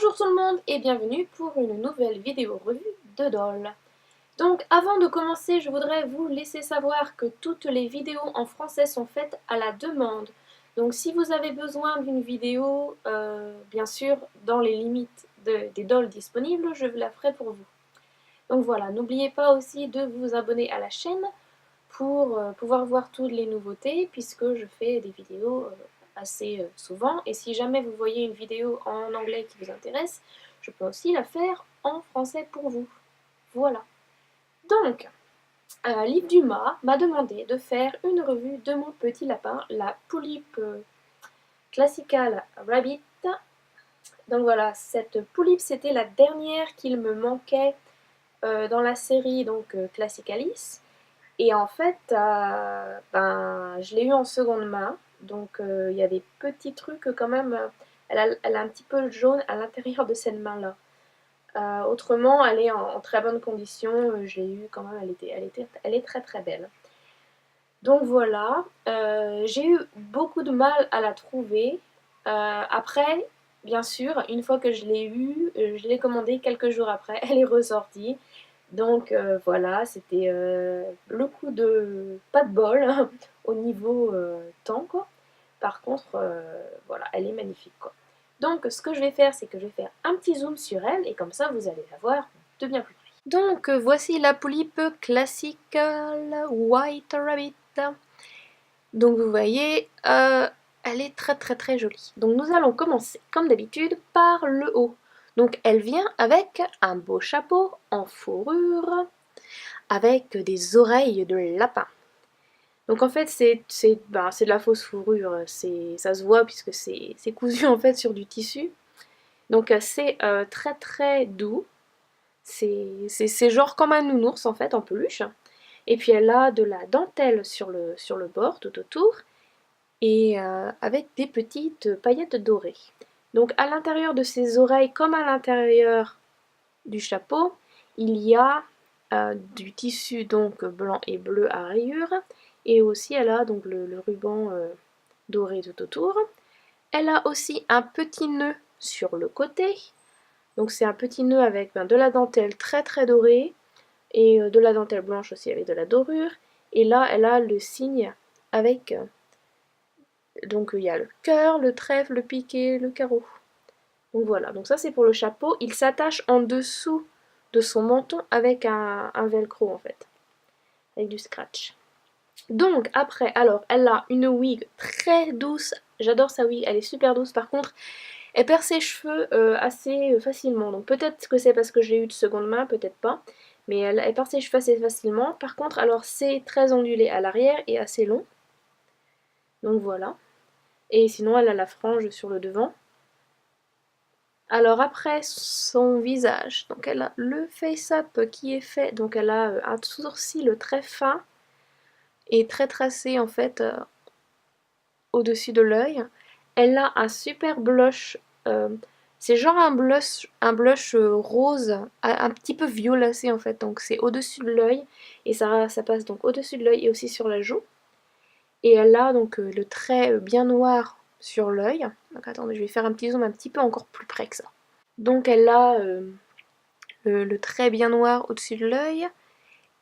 Bonjour tout le monde et bienvenue pour une nouvelle vidéo revue de Doll. Donc avant de commencer, je voudrais vous laisser savoir que toutes les vidéos en français sont faites à la demande. Donc si vous avez besoin d'une vidéo, bien sûr, dans les limites des dolls disponibles, je la ferai pour vous. Donc voilà, n'oubliez pas aussi de vous abonner à la chaîne pour pouvoir voir toutes les nouveautés puisque je fais des vidéos assez souvent. Et si jamais vous voyez une vidéo en anglais qui vous intéresse, je peux aussi la faire en français pour vous. Voilà. Donc, Liv Dumas m'a demandé de faire une revue de mon petit lapin, la Polype Classical Rabbit. Donc voilà, cette Polype, c'était la dernière qu'il me manquait dans la série donc Classicalis. Et en fait, je l'ai eu en seconde main, donc il y a des petits trucs quand même. Elle a un petit peu jaune à l'intérieur de cette main-là. Autrement, elle est en très bonne condition. Je l'ai eu quand même, elle est très très belle. Donc voilà, j'ai eu beaucoup de mal à la trouver. Après, bien sûr, une fois que je l'ai eue, je l'ai commandée quelques jours après, elle est ressortie. Donc voilà, c'était le coup de pas de bol au niveau temps quoi. Par contre, voilà, elle est magnifique quoi. Donc ce que je vais faire, c'est que je vais faire un petit zoom sur elle et comme ça vous allez la voir de bien plus près. Donc voici la Polype Classical White Rabbit. Donc vous voyez, elle est très très très jolie. Donc nous allons commencer comme d'habitude par le haut. Donc elle vient avec un beau chapeau en fourrure, avec des oreilles de lapin. Donc en fait c'est de la fausse fourrure, ça se voit puisque c'est cousu en fait sur du tissu. Donc c'est très très doux, c'est genre comme un nounours en fait en peluche. Et puis elle a de la dentelle sur le bord tout autour et avec des petites paillettes dorées. Donc à l'intérieur de ses oreilles comme à l'intérieur du chapeau, il y a du tissu donc blanc et bleu à rayures et aussi elle a donc le ruban doré tout autour. Elle a aussi un petit nœud sur le côté, donc c'est un petit nœud avec de la dentelle très très dorée et de la dentelle blanche aussi avec de la dorure. Et là elle a le signe avec donc il y a le cœur, le trèfle, le piqué, le carreau. Donc voilà, donc ça c'est pour le chapeau. Il s'attache en dessous de son menton avec un velcro en fait, avec du scratch. Donc après, alors elle a une wig très douce, j'adore sa wig, elle est super douce. Par contre, elle perd ses cheveux assez facilement. Donc peut-être que c'est parce que je l'ai eu de seconde main, peut-être pas. Mais elle perd ses cheveux assez facilement. Par contre, alors c'est très ondulé à l'arrière et assez long. Donc voilà. Et sinon, elle a la frange sur le devant. Alors après, son visage. Donc elle a le face-up qui est fait. Donc elle a un sourcil très fin et très tracé en fait au-dessus de l'œil. Elle a un super blush. C'est genre un blush rose, un petit peu violacé en fait. Donc c'est au-dessus de l'œil et ça passe donc au-dessus de l'œil et aussi sur la joue. Et elle a donc le trait bien noir sur l'œil. Donc attendez, je vais faire un petit zoom un petit peu encore plus près que ça. Donc elle a le trait bien noir au-dessus de l'œil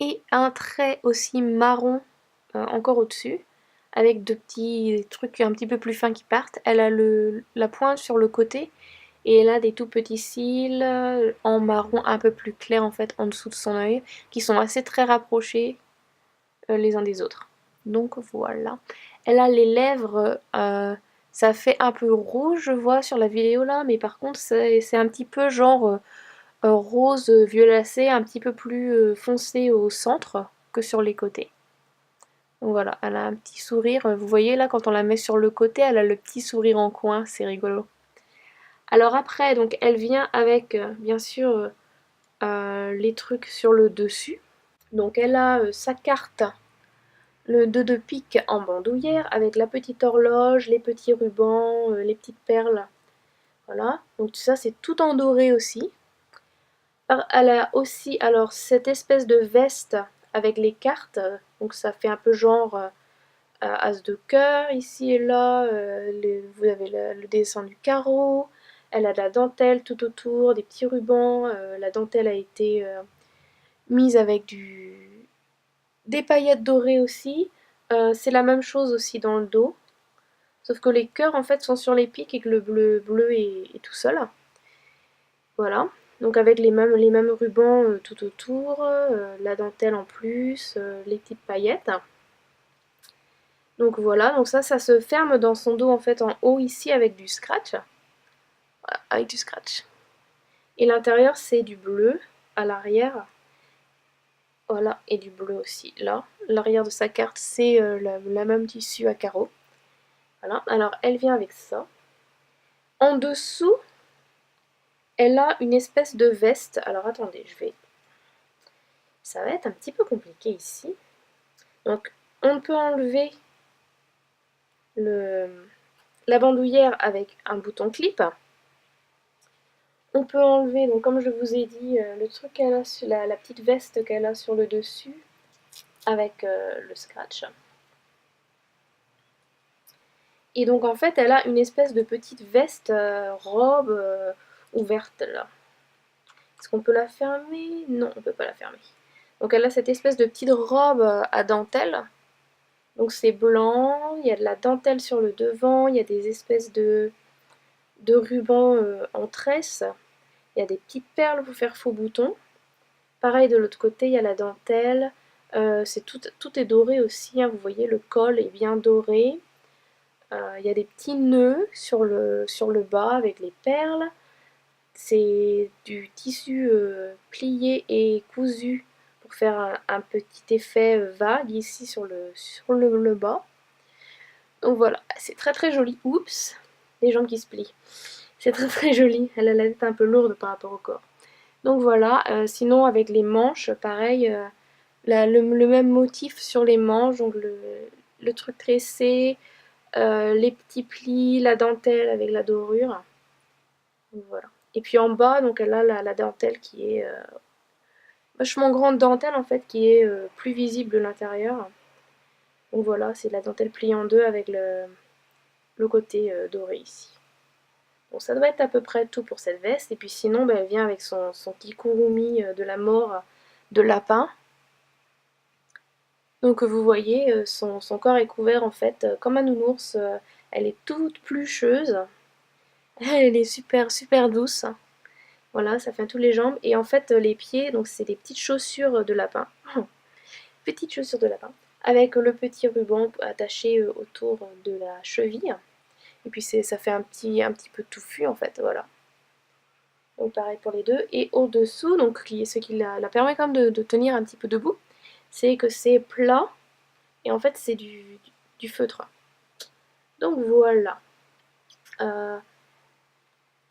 et un trait aussi marron encore au-dessus avec de petits trucs un petit peu plus fins qui partent. Elle a la pointe sur le côté et elle a des tout petits cils en marron un peu plus clair en fait en dessous de son œil qui sont assez très rapprochés les uns des autres. Donc voilà. Elle a les lèvres, ça fait un peu rouge je vois sur la vidéo là, mais par contre c'est un petit peu genre rose violacé, un petit peu plus foncé au centre que sur les côtés. Donc voilà, elle a un petit sourire, vous voyez là quand on la met sur le côté, elle a le petit sourire en coin, c'est rigolo. Alors après, donc elle vient avec bien sûr les trucs sur le dessus. Donc elle a sa carte, le 2 de pique en bandoulière avec la petite horloge, les petits rubans, les petites perles. Voilà, donc ça c'est tout en doré aussi. Elle a aussi alors cette espèce de veste avec les cartes, donc ça fait un peu genre as de cœur ici et là, vous avez le dessin du carreau, Elle a de la dentelle tout autour, des petits rubans. La dentelle a été mise avec des paillettes dorées aussi. C'est la même chose aussi dans le dos. Sauf que les cœurs en fait sont sur les pics et que le bleu est tout seul. Voilà. Donc avec les mêmes rubans tout autour, la dentelle en plus, les petites paillettes. Donc voilà, donc ça se ferme dans son dos en fait en haut ici avec du scratch. Voilà, avec du scratch. Et l'intérieur c'est du bleu à l'arrière. Voilà, et du bleu aussi là. L'arrière de sa carte c'est la même tissu à carreaux. Voilà, alors elle vient avec ça. En dessous, elle a une espèce de veste. Alors attendez, ça va être un petit peu compliqué ici. Donc on peut enlever la bandoulière avec un bouton clip. On peut enlever, donc comme je vous ai dit, le truc qu'elle a sur la petite veste qu'elle a sur le dessus avec le scratch. Et donc en fait elle a une espèce de petite veste robe ouverte là. Est-ce qu'on peut la fermer? Non, on peut pas la fermer. Donc elle a cette espèce de petite robe à dentelle. Donc c'est blanc, il y a de la dentelle sur le devant, il y a des espèces de rubans en tresse. Il y a des petites perles pour faire faux boutons. Pareil de l'autre côté, il y a la dentelle. Tout est doré aussi, hein, vous voyez le col est bien doré. Il y a des petits nœuds sur le bas avec les perles. C'est du tissu plié et cousu pour faire un petit effet vague ici sur le bas. Donc voilà, c'est très très joli. Oups, les jambes qui se plient. C'est très très joli. Elle a la tête un peu lourde par rapport au corps. Donc voilà, sinon avec les manches, pareil, le même motif sur les manches, donc le truc tressé, les petits plis, la dentelle avec la dorure. Donc voilà. Et puis en bas, donc elle a la dentelle qui est vachement grande dentelle en fait, qui est plus visible de l'intérieur. Donc voilà, c'est la dentelle pliée en deux avec le côté doré ici. Bon, ça doit être à peu près tout pour cette veste. Et puis sinon, elle vient avec son kigurumi de la mort de lapin. Donc vous voyez, son corps est couvert en fait comme un nounours. Elle est toute plucheuse. Elle est super super douce. Voilà, ça fait tous les jambes. Et en fait, les pieds, donc c'est des petites chaussures de lapin. Petites chaussures de lapin. Avec le petit ruban attaché autour de la cheville. Et puis ça fait un petit peu touffu en fait, voilà. Donc pareil pour les deux. Et au-dessous, donc ce qui la permet quand même de tenir un petit peu debout, c'est que c'est plat. Et en fait, c'est du feutre. Donc voilà.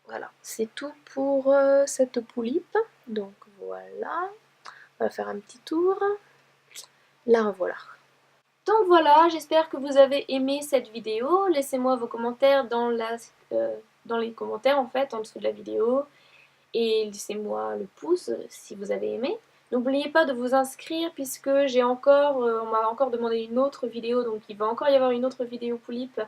Voilà, c'est tout pour cette poulipe. Donc voilà. On va faire un petit tour. La revoilà. Donc voilà, j'espère que vous avez aimé cette vidéo. Laissez-moi vos commentaires dans les commentaires en fait, en dessous de la vidéo. Et laissez-moi le pouce si vous avez aimé. N'oubliez pas de vous inscrire puisque on m'a encore demandé une autre vidéo, donc il va encore y avoir une autre vidéo poulipe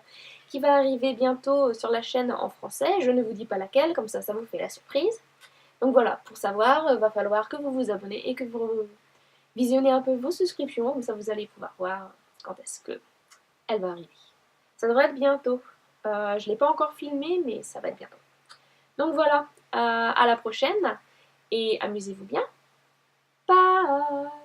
qui va arriver bientôt sur la chaîne en français. Je ne vous dis pas laquelle, comme ça vous fait la surprise. Donc voilà, pour savoir, va falloir que vous vous abonnez et que vous visionnez un peu vos souscriptions, comme ça vous allez pouvoir voir quand est-ce que elle va arriver. Ça devrait être bientôt. Je ne l'ai pas encore filmé, mais ça va être bientôt. Donc voilà, à la prochaine et amusez-vous bien. Bye!